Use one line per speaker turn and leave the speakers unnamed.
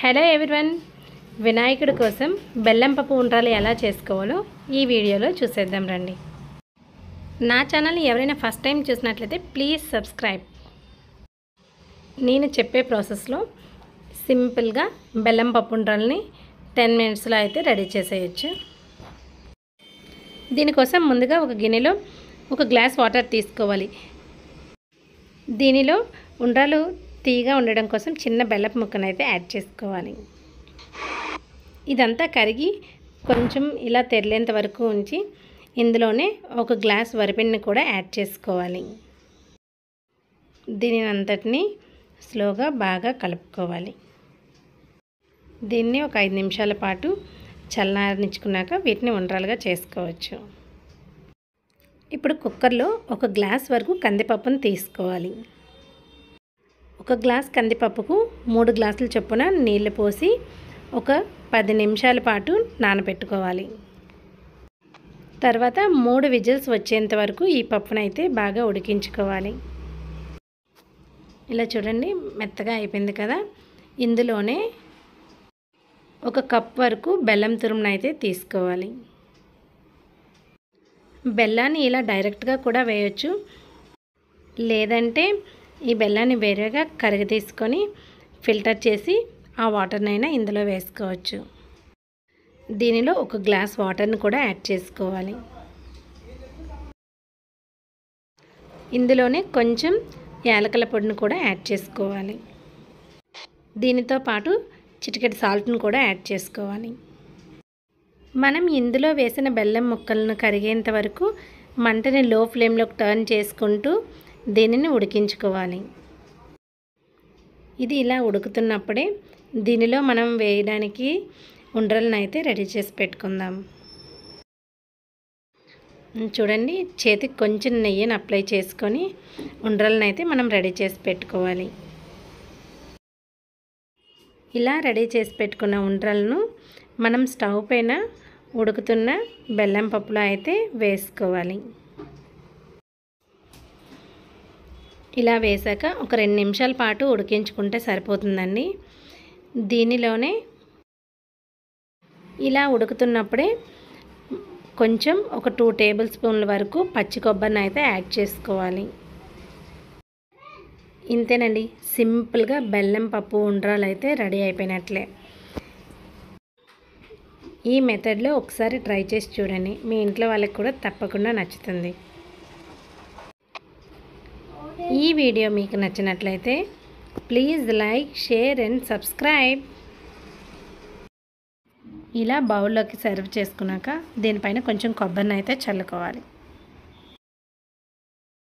Hello everyone, వినాయకుడి కోసం బెల్లం పప్పు ఉండ్రాలు ఎలా చేసుకోవాలో ఈ వీడియోలో చూసేద్దాం రండి. నా ఛానల్ని ఎవరైనా ఫస్ట్ టైం చూసినట్లయితే ప్లీజ్ సబ్స్క్రైబ్. నేను చెప్పే ప్రాసెస్లో సింపుల్గా బెల్లం పప్పు ఉండ్రాలని 10 మినిట్స్లో అయితే రెడీ చేసేయచ్చు. దీనికోసం ముందుగా ఒక గిన్నెలో ఒక గ్లాస్ వాటర్ తీసుకోవాలి. దీనిలో ఉండ్రాలు తీగా ఉండడం కోసం చిన్న బెల్లపు ముక్కను అయితే యాడ్ చేసుకోవాలి. ఇదంతా కరిగి కొంచెం ఇలా తెరలేంత వరకు ఉంచి ఇందులోనే ఒక గ్లాస్ వరిపిండిని కూడా యాడ్ చేసుకోవాలి. దీని అంతటిని స్లోగా బాగా కలుపుకోవాలి. దీన్ని ఒక 5 నిమిషాల పాటు చల్లారనిచ్చుకున్నాక వీటిని ఉండ్రాలుగా చేసుకోవచ్చు. ఇప్పుడు కుక్కర్లో ఒక గ్లాస్ వరకు కందిపప్పును తీసుకోవాలి. ఒక గ్లాస్ కందిపప్పుకు 3 గ్లాసుల చొప్పున నీళ్లు పోసి ఒక 10 నిమిషాల పాటు నానబెట్టుకోవాలి. తర్వాత 3 విజిల్స్ వచ్చేంత వరకు ఈ పప్పునైతే బాగా ఉడికించుకోవాలి. ఇలా చూడండి, మెత్తగా అయిపోయింది కదా. ఇందులోనే 1 కప్ వరకు బెల్లం తురుమునైతే తీసుకోవాలి. బెల్లాన్ని ఇలా డైరెక్ట్గా కూడా వేయొచ్చు, లేదంటే ఈ బెల్లాన్ని వేరేగా కరిగి తీసుకొని ఫిల్టర్ చేసి ఆ వాటర్నైనా ఇందులో వేసుకోవచ్చు. దీనిలో 1 గ్లాస్ వాటర్ని కూడా యాడ్ చేసుకోవాలి. ఇందులోనే కొంచెం యాలకుల పొడిని కూడా యాడ్ చేసుకోవాలి. దీనితో పాటు చిటికెడు సాల్ట్ను కూడా యాడ్ చేసుకోవాలి. మనం ఇందులో వేసిన బెల్లం ముక్కలను కరిగేంత వరకు మంటని లో ఫ్లేమ్లోకి టర్న్ చేసుకుంటూ దీనిని ఉడికించుకోవాలి. ఇది ఇలా ఉడుకుతున్నప్పుడే దీనిలో మనం వేయడానికి ఉండ్రలను అయితే రెడీ చేసి పెట్టుకుందాం. చూడండి, చేతికి కొంచెం నెయ్యిని అప్లై చేసుకొని ఉండ్రలను అయితే మనం రెడీ చేసి పెట్టుకోవాలి. ఇలా రెడీ చేసి పెట్టుకున్న ఉండ్రలను మనం స్టవ్ పైన ఉడుకుతున్న బెల్లం పప్పులో అయితే వేసుకోవాలి. ఇలా వేసాక ఒక 2 నిమిషాల పాటు ఉడికించుకుంటే సరిపోతుందండి. దీనిలోనే ఇలా ఉడుకుతున్నప్పుడే కొంచెం ఒక 2 టేబుల్ స్పూన్ల వరకు పచ్చి కొబ్బరిని అయితే యాడ్ చేసుకోవాలి. ఇంతేనండి, సింపుల్గా బెల్లం పప్పు ఉండ్రాలు అయితే రెడీ అయిపోయినట్లే. ఈ మెథడ్లో ఒకసారి ట్రై చేసి చూడండి, మీ ఇంట్లో వాళ్ళకి కూడా తప్పకుండా నచ్చుతుంది. ఈ వీడియో మీకు నచ్చినట్లయితే please like, share and subscribe. ఇలా బౌల్లోకి సర్వ్ చేసుకున్నాక దీనిపైన కొంచెం కొబ్బరిని అయితే చల్లుకోవాలి.